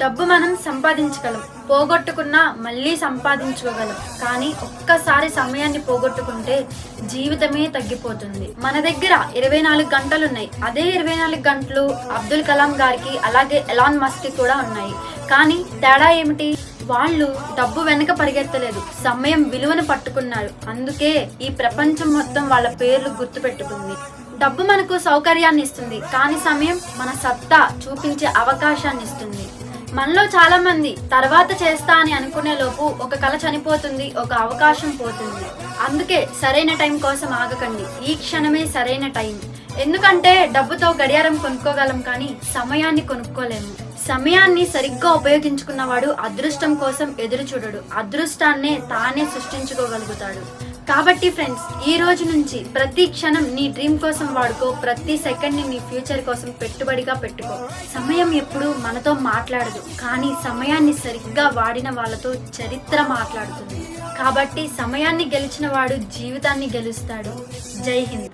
డబ్బు మనం సంపాదించగలం, పోగొట్టుకున్నా మళ్ళీ సంపాదించుకోగలం. కానీ ఒక్కసారి సమయాన్ని పోగొట్టుకుంటే జీవితమే తగ్గిపోతుంది. మన దగ్గర 24 గంటలున్నాయి. అదే 24 గంటలు అబ్దుల్ కలాం గారికి, అలాగే ఎలాన్ మస్క్ కూడా ఉన్నాయి. కానీ తేడా ఏమిటి? వాళ్ళు డబ్బు వెనక పరిగెత్తలేదు, సమయం విలువను పట్టుకున్నారు. అందుకే ఈ ప్రపంచం మొత్తం వాళ్ళ పేర్లు గుర్తు పెట్టుకుంది. డబ్బు మనకు సౌకర్యాన్ని ఇస్తుంది, కానీ సమయం మన సత్తా చూపించే అవకాశాన్ని ఇస్తుంది. మనలో చాలా మంది తర్వాత చేస్తా అని అనుకునే లోపు ఒక కళ చనిపోతుంది, ఒక అవకాశం పోతుంది. అందుకే సరైన టైం కోసం ఆగకండి. ఈ క్షణమే సరైన టైం. ఎందుకంటే డబ్బుతో గడియారం కొనుక్కోగలం, కానీ సమయాన్ని కొనుక్కోలేము. సమయాన్ని సరిగ్గా ఉపయోగించుకున్నవాడు అదృష్టం కోసం ఎదురు చూడడు, అదృష్టాన్నే తానే సృష్టించుకోగలుగుతాడు. కాబట్టి ఫ్రెండ్స్, ఈ రోజు నుంచి ప్రతి క్షణం నీ డ్రీమ్ కోసం వాడుకో. ప్రతి సెకండ్ ని నీ ఫ్యూచర్ కోసం పెట్టుబడిగా పెట్టుకో. సమయం ఎప్పుడు మనతో మాట్లాడదు, కానీ సమయాన్ని సరిగ్గా వాడిన వాళ్ళతో చరిత్ర మాట్లాడుతుంది. కాబట్టి సమయాన్ని గెలిచిన వాడు జీవితాన్ని గెలుస్తాడు. జై హింద్.